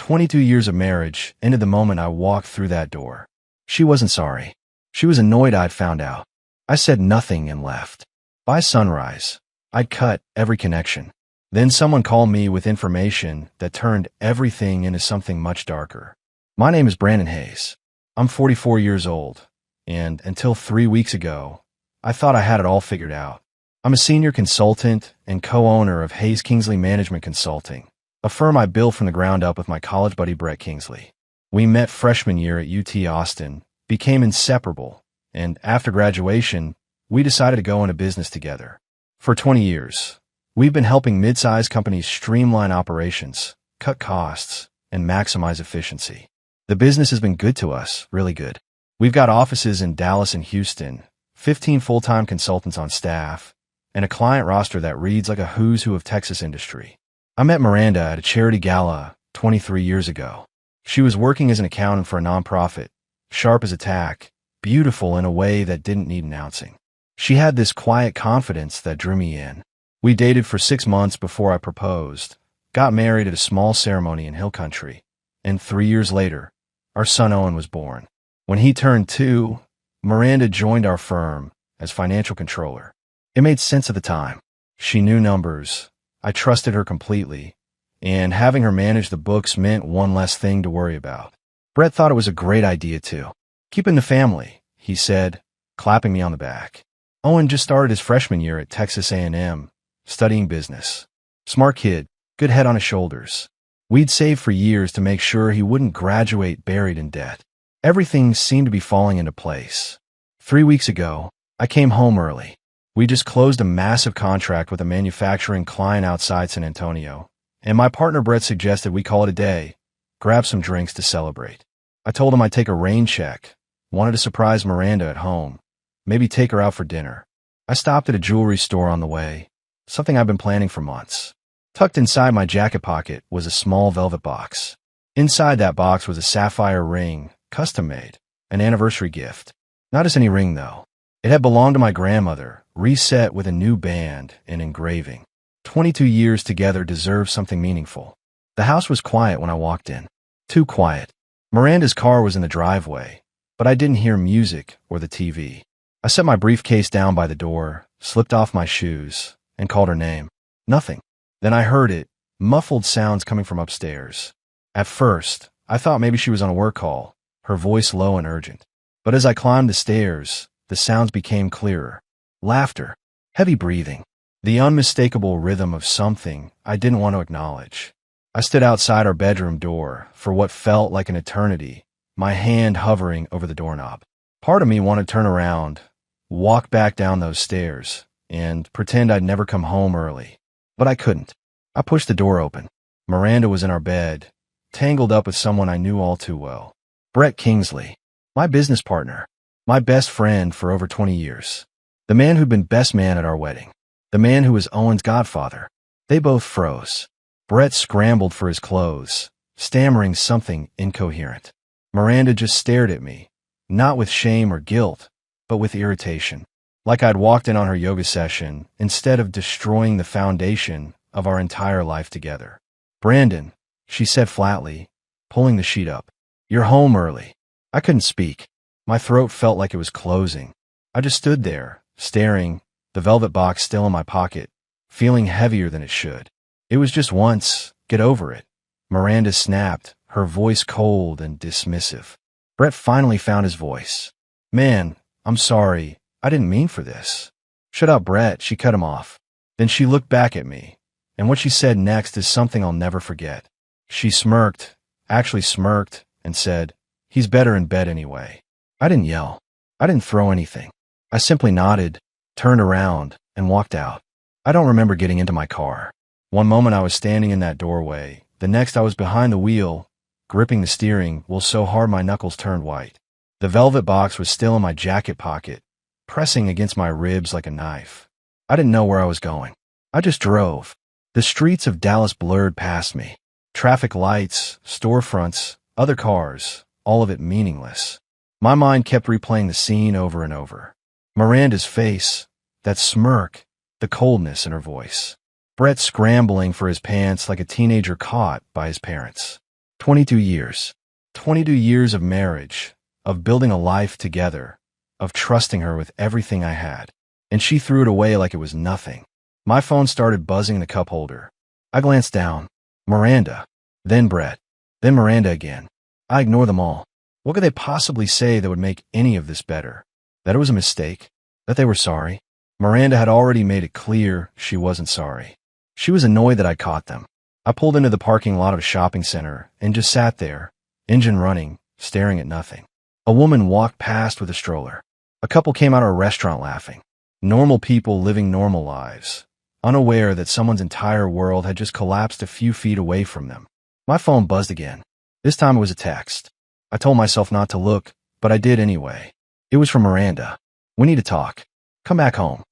22 years of marriage ended the moment I walked through that door. She wasn't sorry. She was annoyed I'd found out. I said nothing and left. By sunrise, I'd cut every connection. Then someone called me with information that turned everything into something much darker. My name is Brandon Hayes. I'm 44 years old, and until 3 weeks ago, I thought I had it all figured out. I'm a senior consultant and co-owner of Hayes Kingsley Management Consulting, a firm I built from the ground up with my college buddy Brett Kingsley. We met freshman year at UT Austin, became inseparable, and after graduation, we decided to go into business together. For 20 years, we've been helping mid-sized companies streamline operations, cut costs, and maximize efficiency. The business has been good to us, really good. We've got offices in Dallas and Houston, 15 full-time consultants on staff, and a client roster that reads like a who's who of Texas industry. I met Miranda at a charity gala 23 years ago. She was working as an accountant for a nonprofit, sharp as a tack, beautiful in a way that didn't need announcing. She had this quiet confidence that drew me in. We dated for 6 months before I proposed, got married at a small ceremony in Hill Country, and 3 years later, our son Owen was born. When he turned 2, Miranda joined our firm as financial controller. It made sense at the time. She knew numbers. I trusted her completely, and having her manage the books meant one less thing to worry about. Brett thought it was a great idea too. Keep in the family, he said, clapping me on the back. Owen just started his freshman year at Texas A&M, studying business. Smart kid, good head on his shoulders. We'd saved for years to make sure he wouldn't graduate buried in debt. Everything seemed to be falling into place. 3 weeks ago, I came home early. We just closed a massive contract with a manufacturing client outside San Antonio, and my partner Brett suggested we call it a day, grab some drinks to celebrate. I told him I'd take a rain check, wanted to surprise Miranda at home, maybe take her out for dinner. I stopped at a jewelry store on the way, something I've been planning for months. Tucked inside my jacket pocket was a small velvet box. Inside that box was a sapphire ring, custom-made, an anniversary gift. Not just any ring, though. It had belonged to my grandmother, reset with a new band and engraving. 22 years together deserved something meaningful. The house was quiet when I walked in. Too quiet. Miranda's car was in the driveway, but I didn't hear music or the TV. I set my briefcase down by the door, slipped off my shoes, and called her name. Nothing. Then I heard it, muffled sounds coming from upstairs. At first, I thought maybe she was on a work call, her voice low and urgent. But as I climbed the stairs, the sounds became clearer. Laughter, heavy breathing, the unmistakable rhythm of something I didn't want to acknowledge. I stood outside our bedroom door for what felt like an eternity, my hand hovering over the doorknob. Part of me wanted to turn around, walk back down those stairs, and pretend I'd never come home early. But I couldn't. I pushed the door open. Miranda was in our bed, tangled up with someone I knew all too well. Brett Kingsley, my business partner, my best friend for over 20 years. The man who'd been best man at our wedding. The man who was Owen's godfather. They both froze. Brett scrambled for his clothes, stammering something incoherent. Miranda just stared at me, not with shame or guilt, but with irritation. Like I'd walked in on her yoga session instead of destroying the foundation of our entire life together. Brandon, she said flatly, pulling the sheet up. You're home early. I couldn't speak. My throat felt like it was closing. I just stood there, staring, the velvet box still in my pocket, feeling heavier than it should. It was just once, get over it. Miranda snapped, her voice cold and dismissive. Brett finally found his voice. Man, I'm sorry. I didn't mean for this. Shut up, Brett, she cut him off. Then she looked back at me, and what she said next is something I'll never forget. She smirked, actually smirked, and said, he's better in bed anyway. I didn't yell. I didn't throw anything. I simply nodded, turned around, and walked out. I don't remember getting into my car. One moment I was standing in that doorway. The next I was behind the wheel, gripping the steering wheel so hard my knuckles turned white. The velvet box was still in my jacket pocket, pressing against my ribs like a knife. I didn't know where I was going. I just drove. The streets of Dallas blurred past me. Traffic lights, storefronts, other cars, all of it meaningless. My mind kept replaying the scene over and over. Miranda's face, that smirk, the coldness in her voice. Brett scrambling for his pants like a teenager caught by his parents. 22 years. 22 years of marriage, of building a life together, of trusting her with everything I had. And she threw it away like it was nothing. My phone started buzzing in the cup holder. I glanced down. Miranda. Then Brett. Then Miranda again. I ignored them all. What could they possibly say that would make any of this better? That it was a mistake? That they were sorry? Miranda had already made it clear she wasn't sorry. She was annoyed that I caught them. I pulled into the parking lot of a shopping center and just sat there, engine running, staring at nothing. A woman walked past with a stroller. A couple came out of a restaurant laughing. Normal people living normal lives, unaware that someone's entire world had just collapsed a few feet away from them. My phone buzzed again. This time it was a text. I told myself not to look, but I did anyway. It was from Miranda. We need to talk. Come back home.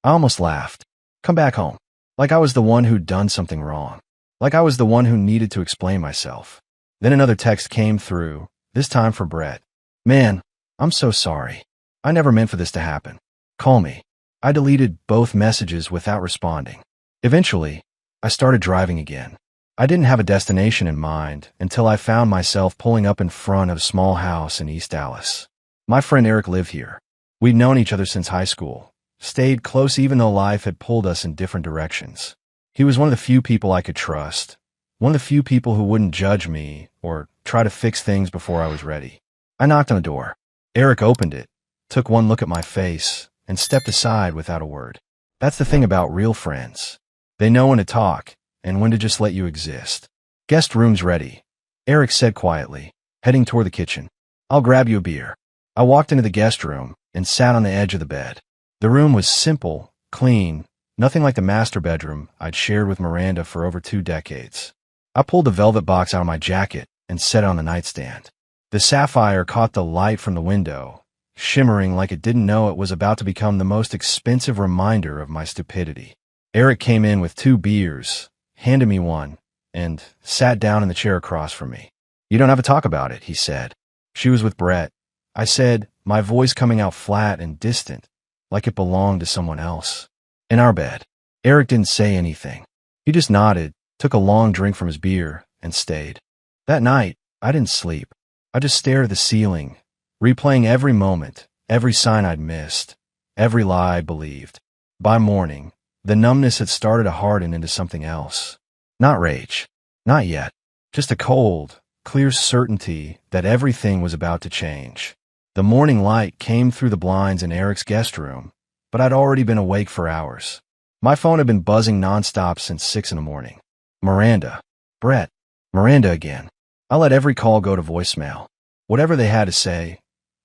I almost laughed. Come back home. Like I was the one who'd done something wrong. Like I was the one who needed to explain myself. Then another text came through, this time for Brett. Man, I'm so sorry. I never meant for this to happen. Call me. I deleted both messages without responding. Eventually, I started driving again. I didn't have a destination in mind until I found myself pulling up in front of a small house in East Dallas. My friend Eric lived here. We'd known each other since high school, stayed close even though life had pulled us in different directions. He was one of the few people I could trust, one of the few people who wouldn't judge me or try to fix things before I was ready. I knocked on the door. Eric opened it, took one look at my face, and stepped aside without a word. That's the thing about real friends. They know when to talk and when to just let you exist. Guest room's ready, Eric said quietly, heading toward the kitchen. I'll grab you a beer. I walked into the guest room and sat on the edge of the bed. The room was simple, clean, nothing like the master bedroom I'd shared with Miranda for over 2 decades. I pulled the velvet box out of my jacket and set it on the nightstand. The sapphire caught the light from the window, shimmering like it didn't know it was about to become the most expensive reminder of my stupidity. Eric came in with 2 beers, handed me one, and sat down in the chair across from me. You don't have to talk about it, he said. She was with Brett. I said, my voice coming out flat and distant, like it belonged to someone else. In our bed. Eric didn't say anything. He just nodded, took a long drink from his beer, and stayed. That night, I didn't sleep. I just stared at the ceiling, replaying every moment, every sign I'd missed, every lie I believed. By morning, the numbness had started to harden into something else. Not rage. Not yet. Just a cold, clear certainty that everything was about to change. The morning light came through the blinds in Eric's guest room, but I'd already been awake for hours. My phone had been buzzing nonstop since 6 in the morning. Miranda. Brett. Miranda again. I let every call go to voicemail. Whatever they had to say,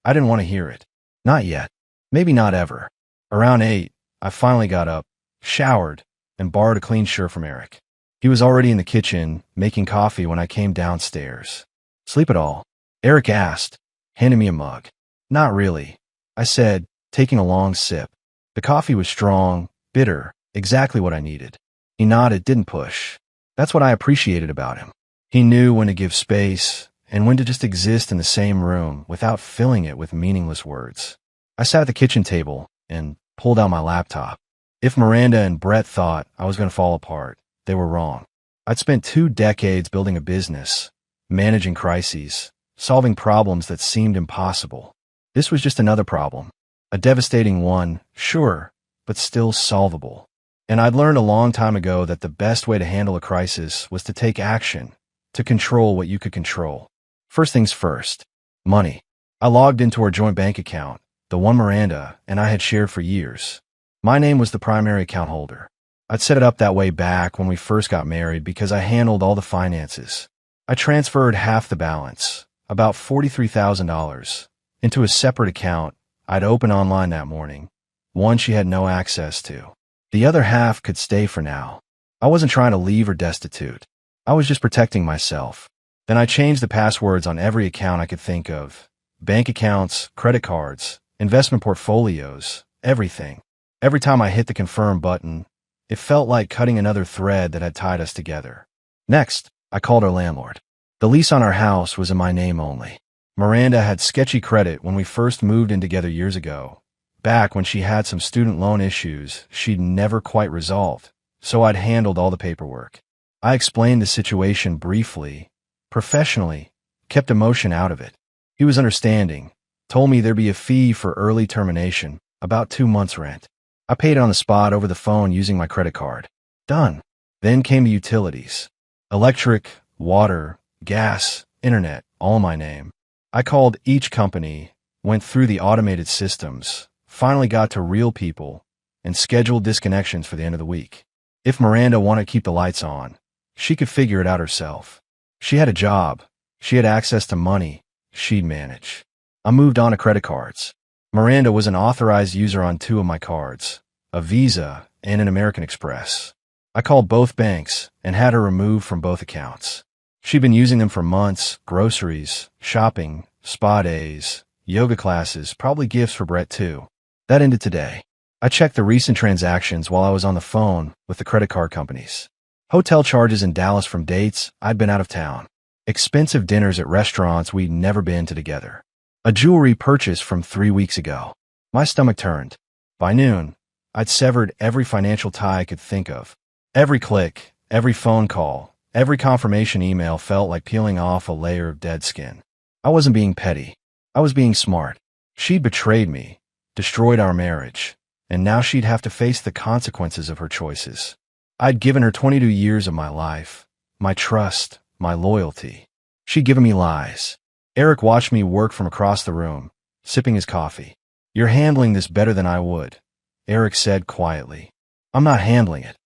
I didn't want to hear it. Not yet. Maybe not ever. Around 8, I finally got up, showered, and borrowed a clean shirt from Eric. He was already in the kitchen, making coffee when I came downstairs. Sleep at all? Eric asked, handing me a mug. Not really, I said, taking a long sip. The coffee was strong, bitter, exactly what I needed. He nodded, didn't push. That's what I appreciated about him. He knew when to give space and when to just exist in the same room without filling it with meaningless words. I sat at the kitchen table and pulled out my laptop. If Miranda and Brett thought I was going to fall apart, they were wrong. I'd spent 2 decades building a business, managing crises, solving problems that seemed impossible. This was just another problem. A devastating one, sure, but still solvable. And I'd learned a long time ago that the best way to handle a crisis was to take action, to control what you could control. First things first, money. I logged into our joint bank account, the one Miranda and I had shared for years. My name was the primary account holder. I'd set it up that way back when we first got married because I handled all the finances. I transferred half the balance, about $43,000, into a separate account I'd opened online that morning, one she had no access to. The other half could stay for now. I wasn't trying to leave her destitute. I was just protecting myself. Then I changed the passwords on every account I could think of. Bank accounts, credit cards, investment portfolios, everything. Every time I hit the confirm button, it felt like cutting another thread that had tied us together. Next, I called our landlord. The lease on our house was in my name only. Miranda had sketchy credit when we first moved in together years ago, back when she had some student loan issues she'd never quite resolved, so I'd handled all the paperwork. I explained the situation briefly, professionally, kept emotion out of it. He was understanding, told me there'd be a fee for early termination, about 2 months' rent. I paid it on the spot over the phone using my credit card. Done. Then came the utilities. Electric, water, gas, internet, all in my name. I called each company, went through the automated systems, finally got to real people, and scheduled disconnections for the end of the week. If Miranda wanted to keep the lights on, she could figure it out herself. She had a job. She had access to money. She'd manage. I moved on to credit cards. Miranda was an authorized user on 2 of my cards, a Visa and an American Express. I called both banks and had her removed from both accounts. She'd been using them for months, groceries, shopping, spa days, yoga classes, probably gifts for Brett too. That ended today. I checked the recent transactions while I was on the phone with the credit card companies. Hotel charges in Dallas from dates I'd been out of town. Expensive dinners at restaurants we'd never been to together. A jewelry purchase from 3 weeks ago. My stomach turned. By noon, I'd severed every financial tie I could think of. Every click, every phone call, every confirmation email felt like peeling off a layer of dead skin. I wasn't being petty. I was being smart. She'd betrayed me, destroyed our marriage, and now she'd have to face the consequences of her choices. I'd given her 22 years of my life, my trust, my loyalty. She'd given me lies. Eric watched me work from across the room, sipping his coffee. "You're handling this better than I would," Eric said quietly. "I'm not handling it,"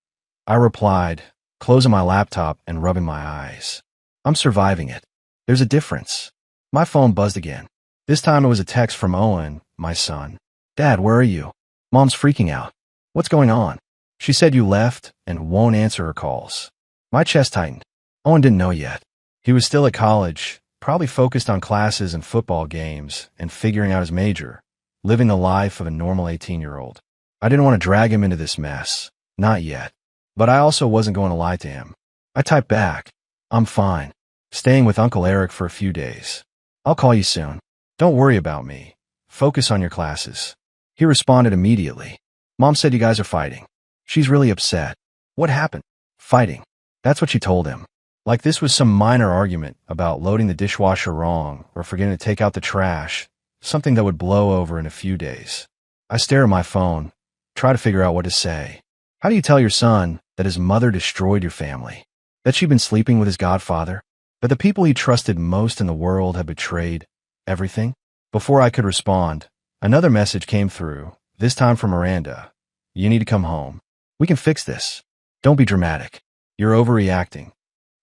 I replied, closing my laptop and rubbing my eyes. "I'm surviving it. There's a difference." My phone buzzed again. This time it was a text from Owen, my son. "Dad, where are you? Mom's freaking out. What's going on? She said you left and won't answer her calls." My chest tightened. Owen didn't know yet. He was still at college, probably focused on classes and football games and figuring out his major, living the life of a normal 18-year-old. I didn't want to drag him into this mess. Not yet. But I also wasn't going to lie to him. I typed back, "I'm fine. Staying with Uncle Eric for a few days. I'll call you soon. Don't worry about me. Focus on your classes." He responded immediately. "Mom said you guys are fighting. She's really upset." "What happened?" "Fighting." That's what she told him. Like this was some minor argument about loading the dishwasher wrong or forgetting to take out the trash, something that would blow over in a few days. I stare at my phone, try to figure out what to say. How do you tell your son that his mother destroyed your family? That she'd been sleeping with his godfather? That the people he trusted most in the world had betrayed everything? Before I could respond, another message came through, this time from Miranda. "You need to come home. We can fix this. Don't be dramatic. You're overreacting."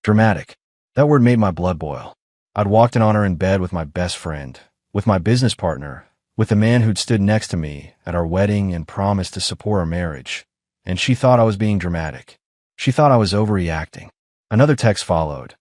Dramatic. That word made my blood boil. I'd walked in on her in bed with my best friend, with my business partner, with the man who'd stood next to me at our wedding and promised to support our marriage. And she thought I was being dramatic. She thought I was overreacting. Another text followed.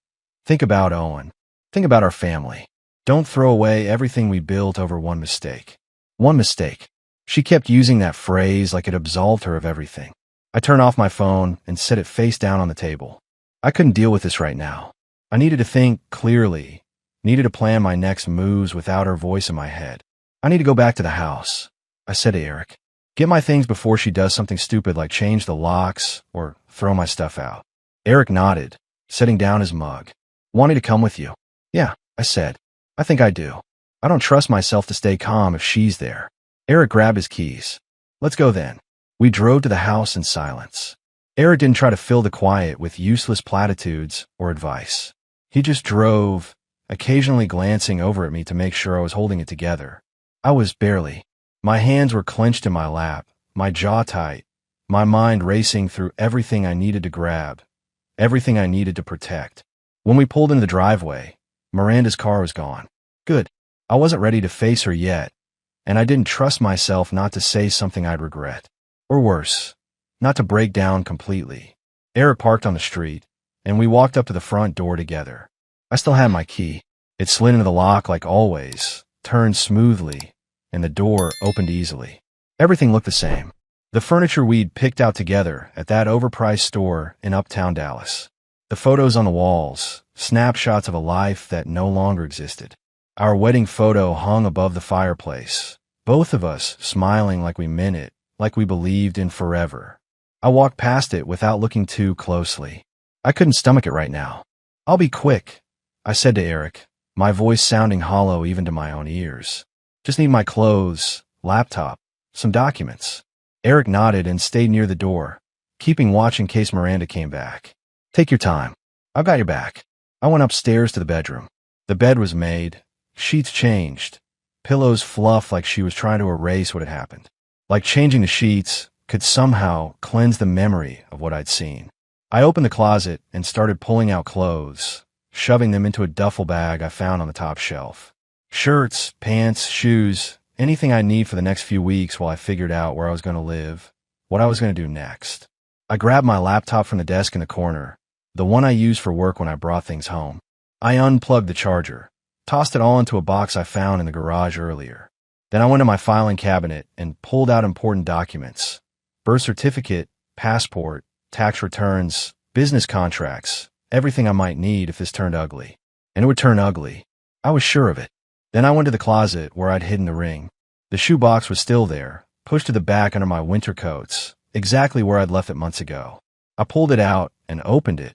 "Think about Owen. Think about our family. Don't throw away everything we built over one mistake." One mistake. She kept using that phrase like it absolved her of everything. I turned off my phone and set it face down on the table. I couldn't deal with this right now. I needed to think clearly, needed to plan my next moves without her voice in my head. "I need to go back to the house," I said to Eric. "Get my things before she does something stupid like change the locks or throw my stuff out." Eric nodded, setting down his mug. "Wanting to come with you?" "Yeah," I said. "I think I do. I don't trust myself to stay calm if she's there." Eric grabbed his keys. "Let's go then." We drove to the house in silence. Eric didn't try to fill the quiet with useless platitudes or advice. He just drove, occasionally glancing over at me to make sure I was holding it together. I was barely. My hands were clenched in my lap, my jaw tight, my mind racing through everything I needed to grab, everything I needed to protect. When we pulled into the driveway, Miranda's car was gone. Good. I wasn't ready to face her yet, and I didn't trust myself not to say something I'd regret. Or worse, not to break down completely. Eric parked on the street, and we walked up to the front door together. I still had my key. It slid into the lock like always, turned smoothly, and the door opened easily. Everything looked the same. The furniture we'd picked out together at that overpriced store in uptown Dallas. The photos on the walls, snapshots of a life that no longer existed. Our wedding photo hung above the fireplace, both of us smiling like we meant it, like we believed in forever. I walked past it without looking too closely. I couldn't stomach it right now. "I'll be quick," I said to Eric, my voice sounding hollow even to my own ears. Just need my clothes, laptop, some documents. Eric nodded and stayed near the door, keeping watch in case Miranda came back. Take your time. I've got your back. I went upstairs to the bedroom. The bed was made, sheets changed, pillows fluffed like she was trying to erase what had happened. Like changing the sheets could somehow cleanse the memory of what I'd seen. I opened the closet and started pulling out clothes, shoving them into a duffel bag I found on the top shelf. Shirts, pants, shoes, anything I need for the next few weeks while I figured out where I was going to live, what I was going to do next. I grabbed my laptop from the desk in the corner, the one I used for work when I brought things home. I unplugged the charger, tossed it all into a box I found in the garage earlier. Then I went to my filing cabinet and pulled out important documents: birth certificate, passport, tax returns, business contracts, everything I might need if this turned ugly. And it would turn ugly. I was sure of it. Then I went to the closet where I'd hidden the ring. The shoebox was still there, pushed to the back under my winter coats, exactly where I'd left it months ago. I pulled it out and opened it,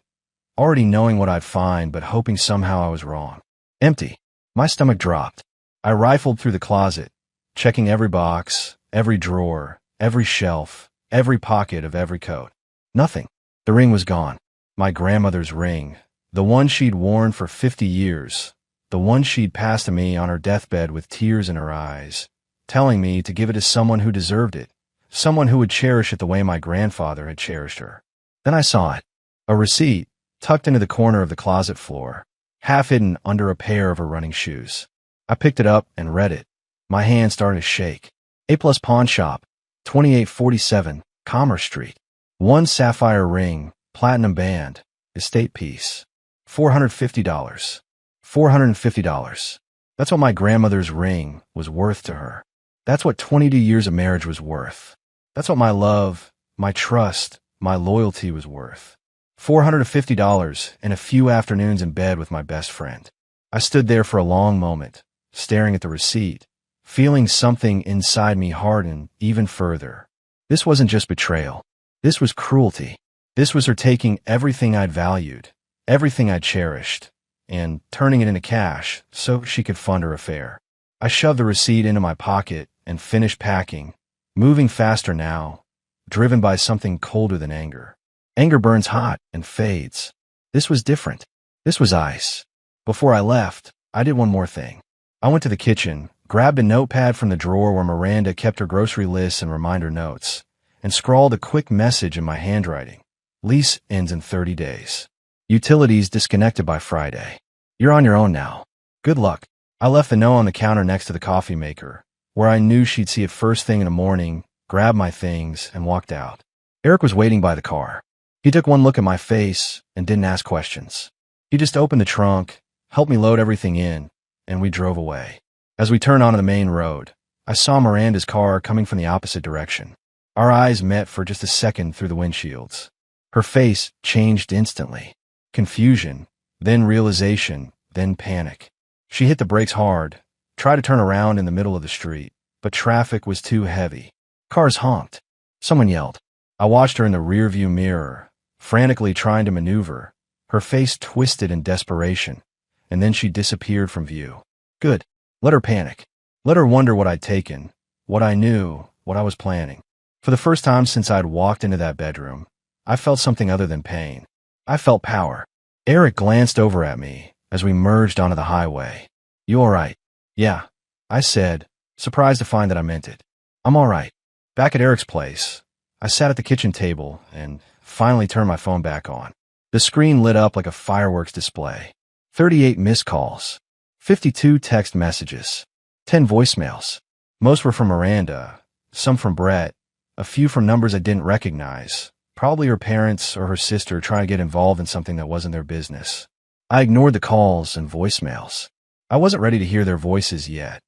already knowing what I'd find but hoping somehow I was wrong. Empty. My stomach dropped. I rifled through the closet, checking every box, every drawer, every shelf, every pocket of every coat. Nothing. The ring was gone. My grandmother's ring, the one she'd worn for 50 years, the one she'd passed to me on her deathbed with tears in her eyes, telling me to give it to someone who deserved it, someone who would cherish it the way my grandfather had cherished her. Then I saw it. A receipt, tucked into the corner of the closet floor, half hidden under a pair of her running shoes. I picked it up and read it. My hand started to shake. A-plus Pawn Shop, 2847, Commerce Street. One sapphire ring, platinum band, estate piece. $450. $450. That's what my grandmother's ring was worth to her. That's what 22 years of marriage was worth. That's what my love, my trust, my loyalty was worth. $450 and a few afternoons in bed with my best friend. I stood there for a long moment, staring at the receipt, feeling something inside me harden even further. This wasn't just betrayal. This was cruelty. This was her taking everything I'd valued, everything I'd cherished, and turning it into cash so she could fund her affair. I shoved the receipt into my pocket and finished packing, moving faster now, driven by something colder than anger. Anger burns hot and fades. This was different. This was ice. Before I left, I did one more thing. I went to the kitchen, grabbed a notepad from the drawer where Miranda kept her grocery lists and reminder notes, and scrawled a quick message in my handwriting. Lease ends in 30 days. Utilities disconnected by Friday. You're on your own now. Good luck. I left the note on the counter next to the coffee maker, where I knew she'd see it first thing in the morning, grabbed my things, and walked out. Eric was waiting by the car. He took one look at my face and didn't ask questions. He just opened the trunk, helped me load everything in, and we drove away. As we turned onto the main road, I saw Miranda's car coming from the opposite direction. Our eyes met for just a second through the windshields. Her face changed instantly. Confusion, then realization, then panic. She hit the brakes hard, tried to turn around in the middle of the street, but traffic was too heavy. Cars honked. Someone yelled. I watched her in the rearview mirror, frantically trying to maneuver, her face twisted in desperation, and then she disappeared from view. Good. Let her panic. Let her wonder what I'd taken, what I knew, what I was planning. For the first time since I'd walked into that bedroom, I felt something other than pain. I felt power. Eric glanced over at me as we merged onto the highway. You all right? Yeah, I said, surprised to find that I meant it. I'm all right. Back at Eric's place, I sat at the kitchen table and finally turned my phone back on. The screen lit up like a fireworks display. 38 missed calls, 52 text messages, 10 voicemails. Most were from Miranda, some from Brett, a few from numbers I didn't recognize, probably her parents or her sister trying to get involved in something that wasn't their business. I ignored the calls and voicemails. I wasn't ready to hear their voices yet.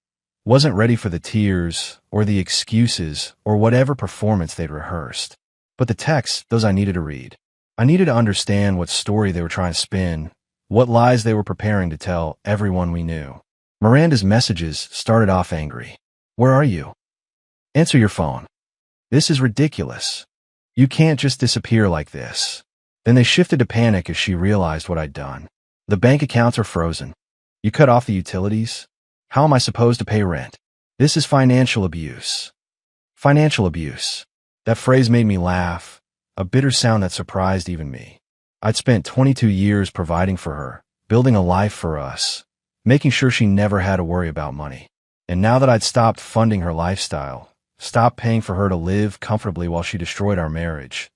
Wasn't ready for the tears or the excuses or whatever performance they'd rehearsed. But the texts, those I needed to read. I needed to understand what story they were trying to spin, what lies they were preparing to tell everyone we knew. Miranda's messages started off angry. Where are you? Answer your phone. This is ridiculous. You can't just disappear like this. Then they shifted to panic as she realized what I'd done. The bank accounts are frozen. You cut off the utilities? How am I supposed to pay rent? This is financial abuse. Financial abuse. That phrase made me laugh, a bitter sound that surprised even me. I'd spent 22 years providing for her, building a life for us, making sure she never had to worry about money. And now that I'd stopped funding her lifestyle, stopped paying for her to live comfortably while she destroyed our marriage,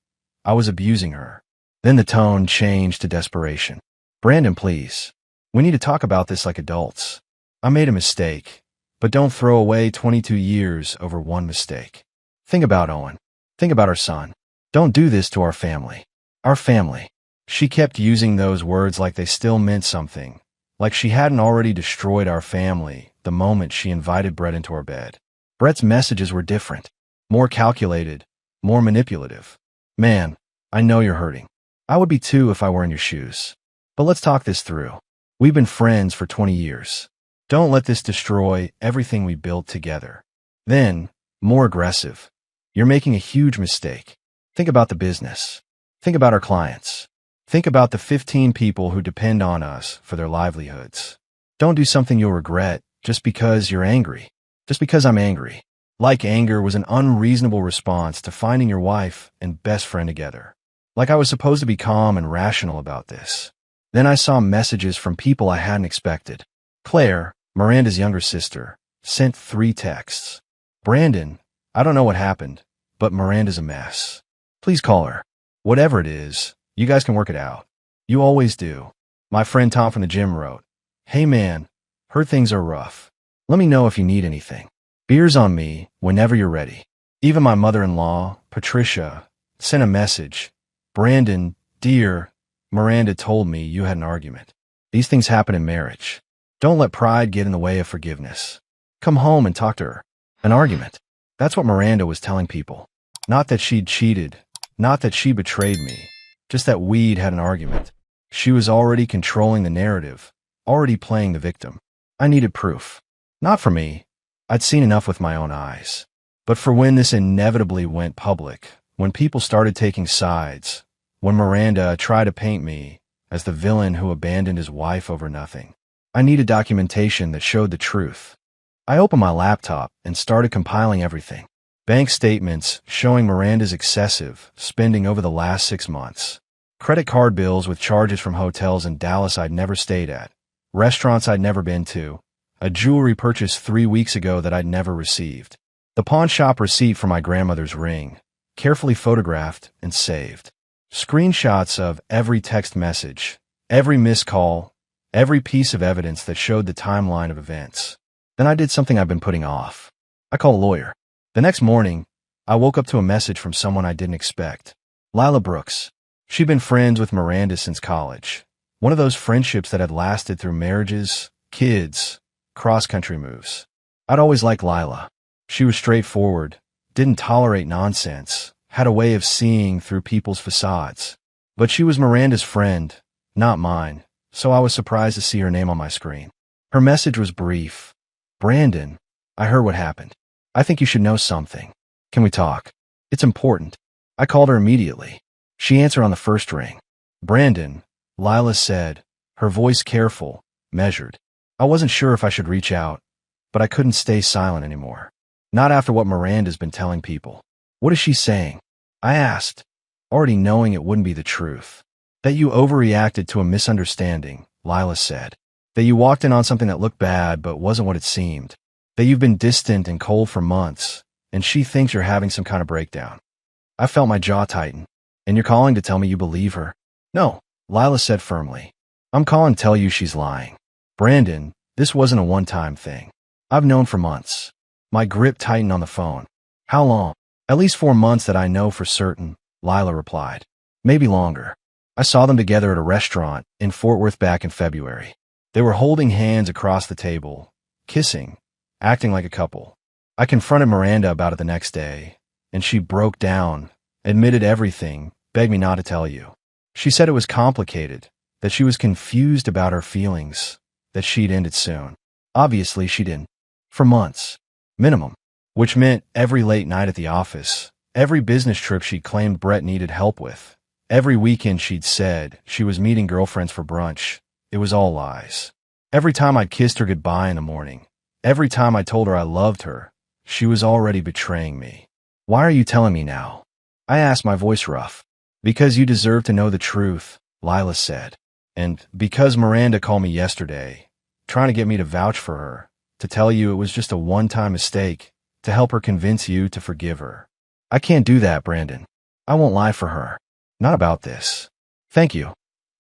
I was abusing her. Then the tone changed to desperation. Brandon, please. We need to talk about this like adults. I made a mistake, but don't throw away 22 years over one mistake. Think about Owen. Think about our son. Don't do this to our family. Our family. She kept using those words like they still meant something, like she hadn't already destroyed our family the moment she invited Brett into our bed. Brett's messages were different, more calculated, more manipulative. Man, I know you're hurting. I would be too if I were in your shoes. But let's talk this through. We've been friends for 20 years. Don't let this destroy everything we built together. Then, more aggressive. You're making a huge mistake. Think about the business. Think about our clients. Think about the 15 people who depend on us for their livelihoods. Don't do something you'll regret just because you're angry. Just because I'm angry. Like anger was an unreasonable response to finding your wife and best friend together. Like I was supposed to be calm and rational about this. Then I saw messages from people I hadn't expected. Claire, Miranda's younger sister, sent 3 texts. Brandon, I don't know what happened, but Miranda's a mess. Please call her. Whatever it is, you guys can work it out. You always do. My friend Tom from the gym wrote, "Hey man, heard things are rough. Let me know if you need anything. Beer's on me whenever you're ready." Even my mother-in-law, Patricia, sent a message. "Brandon, dear, Miranda told me you had an argument. These things happen in marriage. Don't let pride get in the way of forgiveness. Come home and talk to her." An argument. That's what Miranda was telling people. Not that she'd cheated, not that she betrayed me, just that we'd had an argument. She was already controlling the narrative, already playing the victim. I needed proof. Not for me. I'd seen enough with my own eyes. But for when this inevitably went public, when people started taking sides, when Miranda tried to paint me as the villain who abandoned his wife over nothing, I needed documentation that showed the truth. I opened my laptop and started compiling everything. Bank statements showing Miranda's excessive spending over the last 6 months. Credit card bills with charges from hotels in Dallas I'd never stayed at, restaurants I'd never been to, a jewelry purchase 3 weeks ago that I'd never received, the pawn shop receipt for my grandmother's ring, carefully photographed and saved. Screenshots of every text message, every missed call, every piece of evidence that showed the timeline of events. Then I did something I've been putting off. I called a lawyer. The next morning, I woke up to a message from someone I didn't expect. Lila Brooks. She'd been friends with Miranda since college. One of those friendships that had lasted through marriages, kids, cross-country moves. I'd always liked Lila. She was straightforward, didn't tolerate nonsense, had a way of seeing through people's facades. But she was Miranda's friend, not mine, so I was surprised to see her name on my screen. Her message was brief. "Brandon, I heard what happened. I think you should know something. Can we talk? It's important." I called her immediately. She answered on the first ring. "Brandon," Lila said, her voice careful, measured. I wasn't sure if I should reach out, but I couldn't stay silent anymore. Not after what Miranda's been telling people. "What is she saying?" I asked, already knowing it wouldn't be the truth. "That you overreacted to a misunderstanding," Lila said. "That you walked in on something that looked bad but wasn't what it seemed. That you've been distant and cold for months, and she thinks you're having some kind of breakdown." I felt my jaw tighten. "And you're calling to tell me you believe her?" "No," Lila said firmly. "I'm calling to tell you she's lying. Brandon, this wasn't a one-time thing. I've known for months." My grip tightened on the phone. "How long?" "At least 4 months that I know for certain," Lila replied. "Maybe longer. I saw them together at a restaurant in Fort Worth back in February. They were holding hands across the table, kissing, acting like a couple. I confronted Miranda about it the next day, and she broke down, admitted everything, begged me not to tell you. She said it was complicated, that she was confused about her feelings, that she'd end it soon. Obviously, she didn't. For months. Minimum. Which meant every late night at the office, every business trip she claimed Brett needed help with, every weekend she'd said she was meeting girlfriends for brunch, it was all lies. Every time I kissed her goodbye in the morning, every time I told her I loved her, she was already betraying me. Why are you telling me now? I asked, my voice rough. Because you deserve to know the truth, Lila said. And because Miranda called me yesterday, trying to get me to vouch for her, to tell you it was just a one-time mistake, to help her convince you to forgive her. I can't do that, Brandon. I won't lie for her. Not about this. Thank you,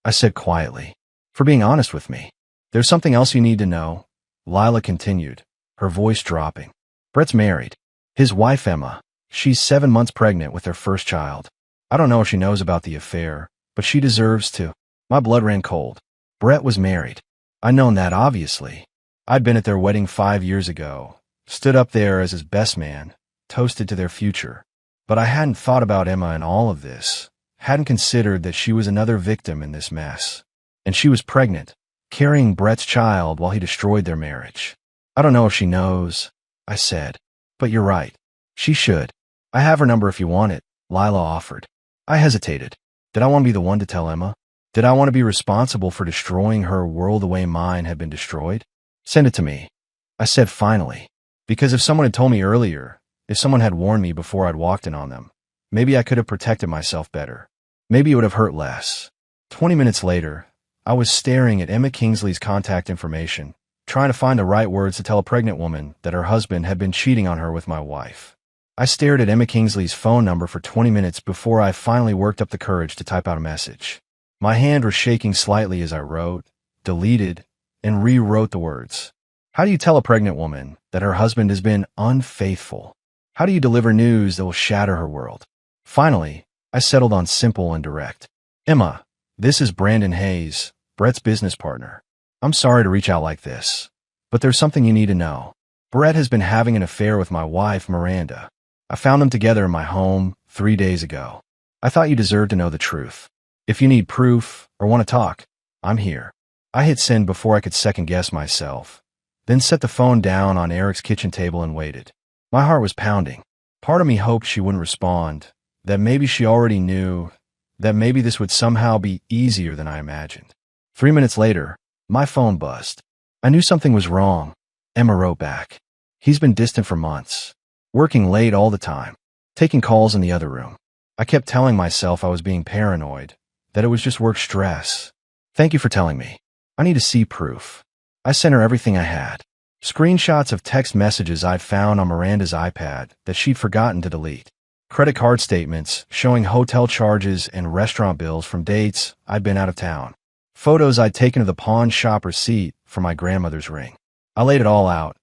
I said quietly, for being honest with me. There's something else you need to know, Lila continued, her voice dropping. Brett's married. His wife, Emma, she's 7 months pregnant with their first child. I don't know if she knows about the affair, but she deserves to. My blood ran cold. Brett was married. I'd known that, obviously. I'd been at their wedding 5 years ago, stood up there as his best man, toasted to their future. But I hadn't thought about Emma in all of this, hadn't considered that she was another victim in this mess. And she was pregnant, carrying Brett's child while he destroyed their marriage. I don't know if she knows, I said. But you're right. She should. I have her number if you want it, Lila offered. I hesitated. Did I want to be the one to tell Emma? Did I want to be responsible for destroying her world the way mine had been destroyed? Send it to me, I said finally. Because if someone had told me earlier, if someone had warned me before I'd walked in on them, maybe I could have protected myself better. Maybe it would have hurt less. 20 minutes later, I was staring at Emma Kingsley's contact information, trying to find the right words to tell a pregnant woman that her husband had been cheating on her with my wife. I stared at Emma Kingsley's phone number for 20 minutes before I finally worked up the courage to type out a message. My hand was shaking slightly as I wrote, deleted, and rewrote the words. How do you tell a pregnant woman that her husband has been unfaithful? How do you deliver news that will shatter her world? Finally, I settled on simple and direct. Emma, this is Brandon Hayes, Brett's business partner. I'm sorry to reach out like this, but there's something you need to know. Brett has been having an affair with my wife, Miranda. I found them together in my home 3 days ago. I thought you deserved to know the truth. If you need proof or want to talk, I'm here. I hit send before I could second-guess myself, then set the phone down on Eric's kitchen table and waited. My heart was pounding. Part of me hoped she wouldn't respond, that maybe she already knew, that maybe this would somehow be easier than I imagined. 3 minutes later, my phone buzzed. I knew something was wrong. Emma wrote back. He's been distant for months, working late all the time, taking calls in the other room. I kept telling myself I was being paranoid, that it was just work stress. Thank you for telling me. I need to see proof. I sent her everything I had. Screenshots of text messages I'd found on Miranda's iPad that she'd forgotten to delete. Credit card statements showing hotel charges and restaurant bills from dates I'd been out of town. Photos I'd taken of the pawn shop receipt for my grandmother's ring. I laid it all out.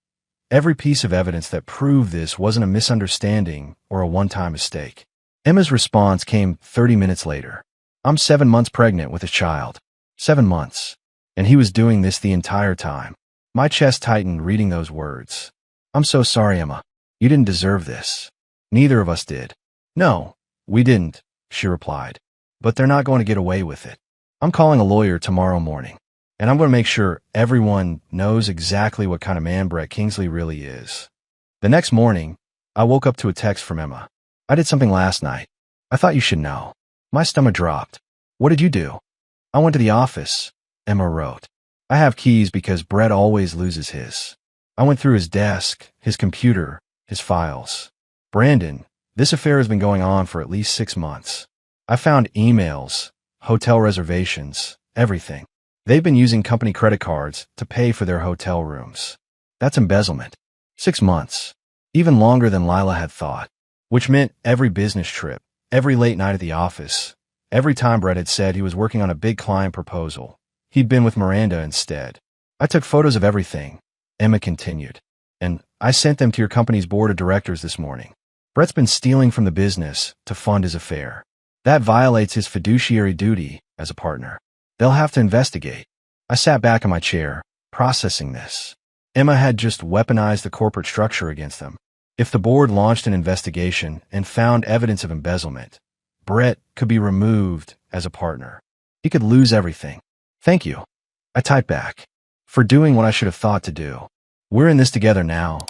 Every piece of evidence that proved this wasn't a misunderstanding or a one-time mistake. Emma's response came 30 minutes later. I'm 7 months pregnant with a child. 7 months. And he was doing this the entire time. My chest tightened reading those words. I'm so sorry, Emma. You didn't deserve this. Neither of us did. No, we didn't, she replied. But they're not going to get away with it. I'm calling a lawyer tomorrow morning, and I'm going to make sure everyone knows exactly what kind of man Brett Kingsley really is. The next morning, I woke up to a text from Emma. I did something last night. I thought you should know. My stomach dropped. What did you do? I went to the office, Emma wrote. I have keys because Brett always loses his. I went through his desk, his computer, his files. Brandon, this affair has been going on for at least 6 months. I found emails, hotel reservations, everything. They've been using company credit cards to pay for their hotel rooms. That's embezzlement. 6 months. Even longer than Lila had thought. Which meant every business trip, every late night at the office, every time Brett had said he was working on a big client proposal, he'd been with Miranda instead. I took photos of everything, Emma continued, and I sent them to your company's board of directors this morning. Brett's been stealing from the business to fund his affair. That violates his fiduciary duty as a partner. They'll have to investigate. I sat back in my chair, processing this. Emma had just weaponized the corporate structure against them. If the board launched an investigation and found evidence of embezzlement, Brett could be removed as a partner. He could lose everything. Thank you, I typed back, for doing what I should have thought to do. We're in this together now,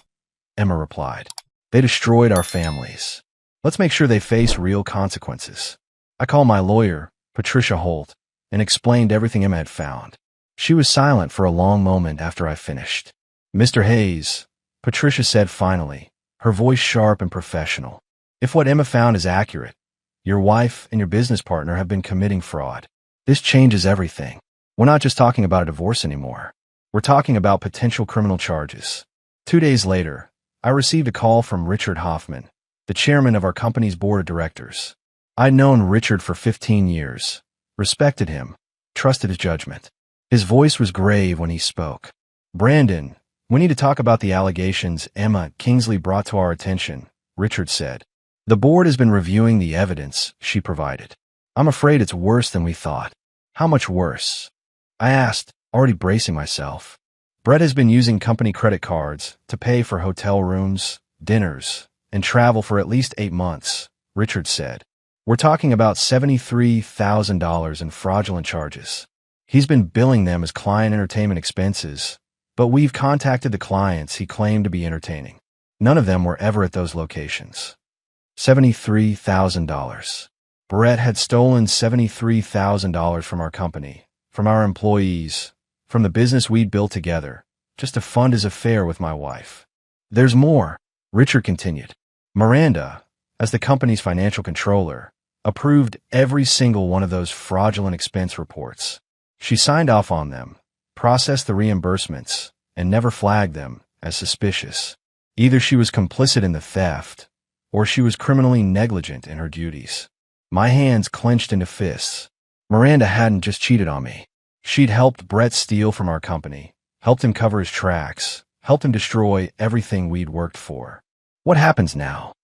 Emma replied. They destroyed our families. Let's make sure they face real consequences. I called my lawyer, Patricia Holt, and explained everything Emma had found. She was silent for a long moment after I finished. Mr. Hayes, Patricia said finally, her voice sharp and professional. If what Emma found is accurate, your wife and your business partner have been committing fraud. This changes everything. We're not just talking about a divorce anymore. We're talking about potential criminal charges. 2 days later, I received a call from Richard Hoffman, the chairman of our company's board of directors. I'd known Richard for 15 years, respected him, trusted his judgment. His voice was grave when he spoke. Brandon, we need to talk about the allegations Emma Kingsley brought to our attention, Richard said. The board has been reviewing the evidence she provided. I'm afraid it's worse than we thought. How much worse? I asked, already bracing myself. Brett has been using company credit cards to pay for hotel rooms, dinners, and travel for at least 8 months, Richard said. We're talking about $73,000 in fraudulent charges. He's been billing them as client entertainment expenses, but we've contacted the clients he claimed to be entertaining. None of them were ever at those locations. $73,000. Brett had stolen $73,000 from our company, from our employees, from the business we'd built together, just to fund his affair with my wife. There's more, Richard continued. Miranda, as the company's financial controller, approved every single one of those fraudulent expense reports. She signed off on them, processed the reimbursements, and never flagged them as suspicious. Either she was complicit in the theft, or she was criminally negligent in her duties. My hands clenched into fists. Miranda hadn't just cheated on me. She'd helped Brett steal from our company, helped him cover his tracks, helped him destroy everything we'd worked for. What happens now?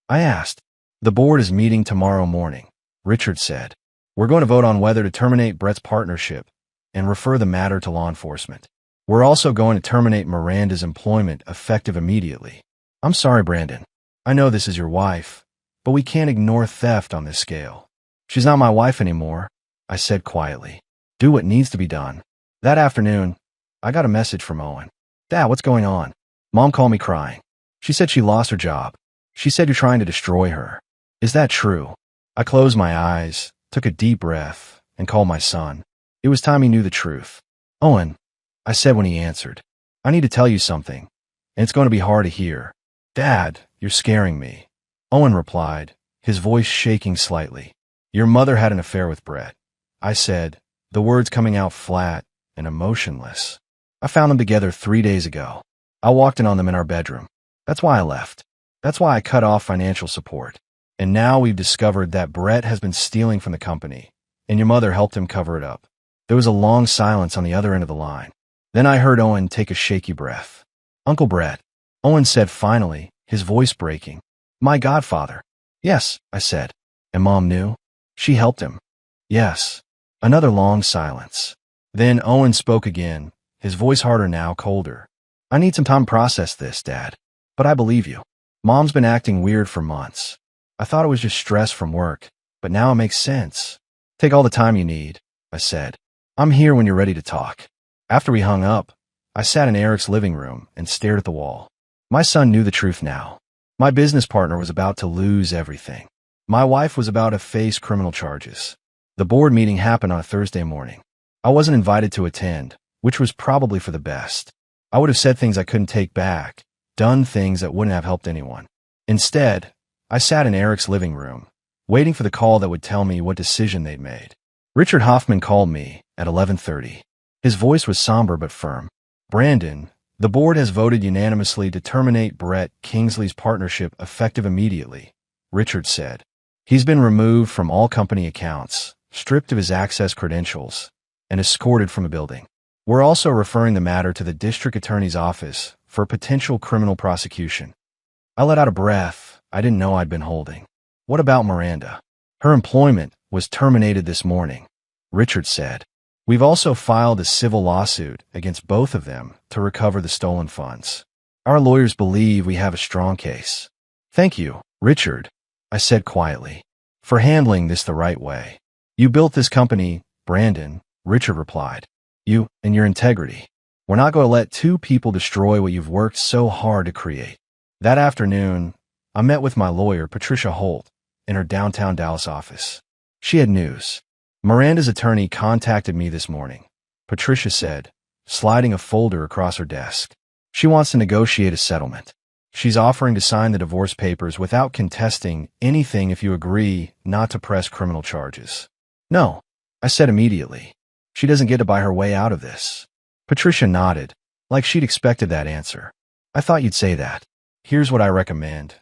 I asked. The board is meeting tomorrow morning, Richard said. We're going to vote on whether to terminate Brett's partnership and refer the matter to law enforcement. We're also going to terminate Miranda's employment effective immediately. I'm sorry, Brandon. I know this is your wife, but we can't ignore theft on this scale. She's not my wife anymore, I said quietly. Do what needs to be done. That afternoon, I got a message from Owen. Dad, what's going on? Mom called me crying. She said she lost her job. She said you're trying to destroy her. Is that true? I closed my eyes, took a deep breath, and called my son. It was time he knew the truth. Owen, I said when he answered, I need to tell you something, and it's going to be hard to hear. Dad, you're scaring me. Owen replied, his voice shaking slightly. Your mother had an affair with Brett. I said, the words coming out flat and emotionless. I found them together 3 days ago. I walked in on them in our bedroom. That's why I left. That's why I cut off financial support. And now we've discovered that Brett has been stealing from the company, and your mother helped him cover it up. There was a long silence on the other end of the line. Then I heard Owen take a shaky breath. Uncle Brett, Owen said finally, his voice breaking. My godfather. Yes, I said. And Mom knew? She helped him. Yes. Another long silence. Then Owen spoke again, his voice harder now, colder. I need some time to process this, Dad. But I believe you. Mom's been acting weird for months. I thought it was just stress from work, but now it makes sense. Take all the time you need, I said. I'm here when you're ready to talk. After we hung up, I sat in Eric's living room and stared at the wall. My son knew the truth now. My business partner was about to lose everything. My wife was about to face criminal charges. The board meeting happened on a Thursday morning. I wasn't invited to attend, which was probably for the best. I would have said things I couldn't take back, done things that wouldn't have helped anyone. Instead, I sat in Eric's living room, waiting for the call that would tell me what decision they'd made. Richard Hoffman called me at 11:30. His voice was somber but firm. Brandon, the board has voted unanimously to terminate Brett Kingsley's partnership effective immediately, Richard said. He's been removed from all company accounts, stripped of his access credentials, and escorted from a building. We're also referring the matter to the district attorney's office for potential criminal prosecution. I let out a breath I didn't know I'd been holding. What about Miranda? Her employment was terminated this morning, Richard said. We've also filed a civil lawsuit against both of them to recover the stolen funds. Our lawyers believe we have a strong case. Thank you, Richard, I said quietly, for handling this the right way. You built this company, Brandon, Richard replied. You and your integrity. We're not going to let two people destroy what you've worked so hard to create. That afternoon, I met with my lawyer, Patricia Holt, in her downtown Dallas office. She had news. Miranda's attorney contacted me this morning. Patricia said, sliding a folder across her desk. She wants to negotiate a settlement. She's offering to sign the divorce papers without contesting anything if you agree not to press criminal charges. No, I said immediately. She doesn't get to buy her way out of this. Patricia nodded, like she'd expected that answer. I thought you'd say that. Here's what I recommend.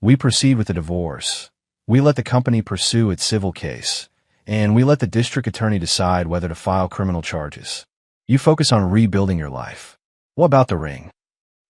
We proceed with the divorce. We let the company pursue its civil case, and we let the district attorney decide whether to file criminal charges. You focus on rebuilding your life. What about the ring?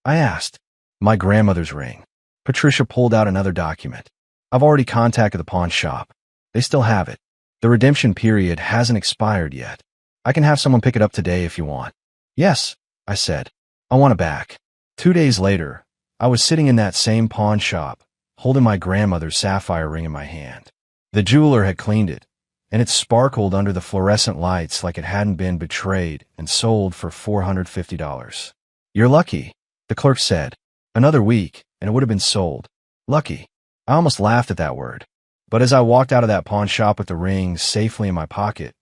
I asked. My grandmother's ring. Patricia pulled out another document. I've already contacted the pawn shop. They still have it. The redemption period hasn't expired yet. I can have someone pick it up today if you want. Yes, I said. I want it back. 2 days later, I was sitting in that same pawn shop, holding my grandmother's sapphire ring in my hand. The jeweler had cleaned it, and it sparkled under the fluorescent lights like it hadn't been betrayed and sold for $450. You're lucky, the clerk said. Another week, and it would have been sold. Lucky. I almost laughed at that word. But as I walked out of that pawn shop with the ring safely in my pocket,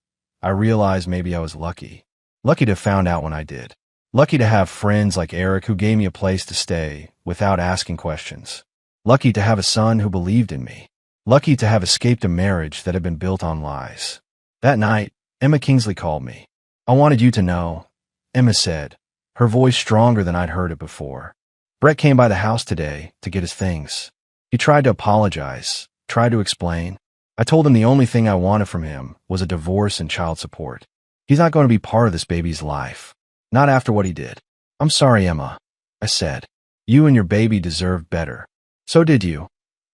I realized maybe I was lucky. Lucky to have found out when I did. Lucky to have friends like Eric who gave me a place to stay without asking questions. Lucky to have a son who believed in me. Lucky to have escaped a marriage that had been built on lies. That night, Emma Kingsley called me. I wanted you to know, Emma said, her voice stronger than I'd heard it before. Brett came by the house today to get his things. He tried to apologize, tried to explain. I told him the only thing I wanted from him was a divorce and child support. He's not going to be part of this baby's life. Not after what he did. I'm sorry, Emma, I said. You and your baby deserve better. So did you,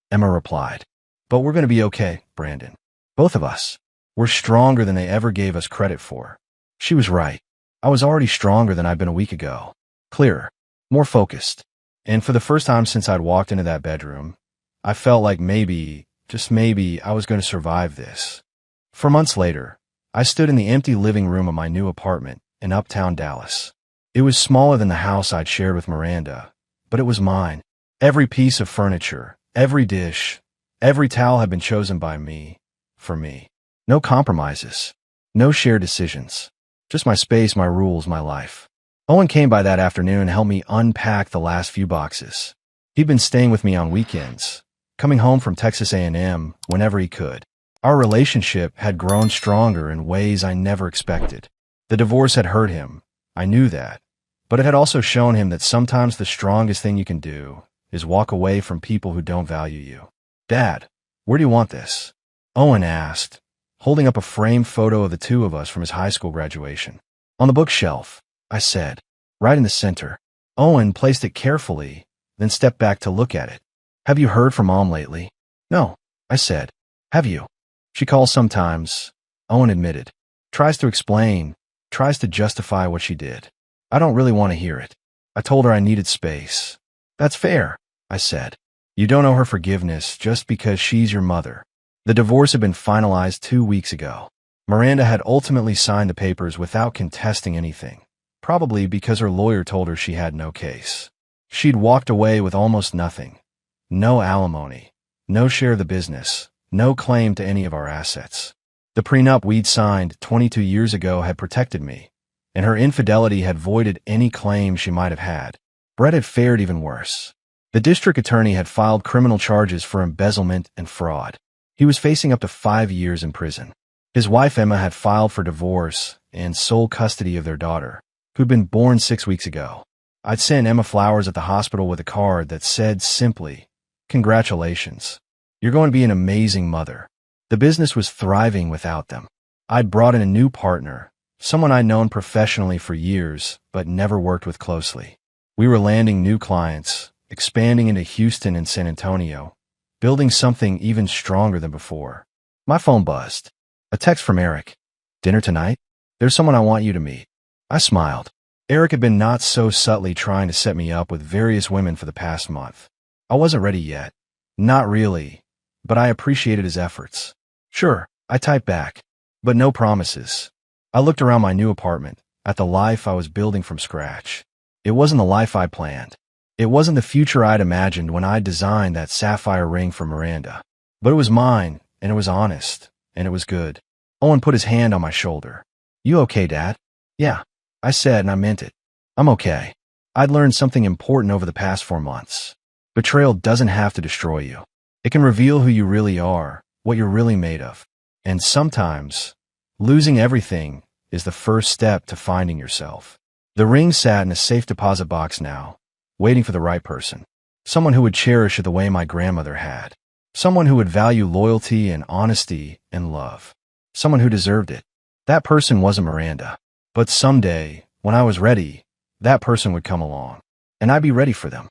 Emma replied. But we're going to be okay, Brandon. Both of us. We're stronger than they ever gave us credit for. She was right. I was already stronger than I'd been a week ago. Clearer. More focused. And for the first time since I'd walked into that bedroom, I felt like maybe, just maybe, I was going to survive this. 4 months later, I stood in the empty living room of my new apartment in uptown Dallas. It was smaller than the house I'd shared with Miranda, but it was mine. Every piece of furniture, every dish, every towel had been chosen by me, for me. No compromises. No shared decisions. Just my space, my rules, my life. Owen came by that afternoon and helped me unpack the last few boxes. He'd been staying with me on weekends, coming home from Texas A&M whenever he could. Our relationship had grown stronger in ways I never expected. The divorce had hurt him. I knew that. But it had also shown him that sometimes the strongest thing you can do is walk away from people who don't value you. Dad, where do you want this? Owen asked, holding up a framed photo of the two of us from his high school graduation. On the bookshelf, I said, right in the center. Owen placed it carefully, then stepped back to look at it. Have you heard from Mom lately? No, I said. Have you? She calls sometimes, Owen admitted. Tries to explain, tries to justify what she did. I don't really want to hear it. I told her I needed space. That's fair, I said. You don't owe her forgiveness just because she's your mother. The divorce had been finalized 2 weeks ago. Miranda had ultimately signed the papers without contesting anything, probably because her lawyer told her she had no case. She'd walked away with almost nothing. No alimony, no share of the business, no claim to any of our assets. The prenup we'd signed 22 years ago had protected me, and her infidelity had voided any claim she might have had. Brett had fared even worse. The district attorney had filed criminal charges for embezzlement and fraud. He was facing up to 5 years in prison. His wife Emma had filed for divorce and sole custody of their daughter, who'd been born 6 weeks ago. I'd sent Emma flowers at the hospital with a card that said simply, "Congratulations. You're going to be an amazing mother." The business was thriving without them. I'd brought in a new partner, someone I'd known professionally for years but never worked with closely. We were landing new clients, expanding into Houston and San Antonio, building something even stronger than before. My phone buzzed. A text from Eric. "Dinner tonight? There's someone I want you to meet." I smiled. Eric had been not so subtly trying to set me up with various women for the past month. I wasn't ready yet. Not really, but I appreciated his efforts. Sure, I typed back, but no promises. I looked around my new apartment, at the life I was building from scratch. It wasn't the life I planned. It wasn't the future I'd imagined when I designed that sapphire ring for Miranda. But it was mine, and it was honest, and it was good. Owen put his hand on my shoulder. "You okay, Dad?" Yeah, I said, and I meant it. I'm okay. I'd learned something important over the past 4 months. Betrayal doesn't have to destroy you. It can reveal who you really are, what you're really made of. And sometimes, losing everything is the first step to finding yourself. The ring sat in a safe deposit box now, waiting for the right person. Someone who would cherish it the way my grandmother had. Someone who would value loyalty and honesty and love. Someone who deserved it. That person wasn't Miranda. But someday, when I was ready, that person would come along. And I'd be ready for them.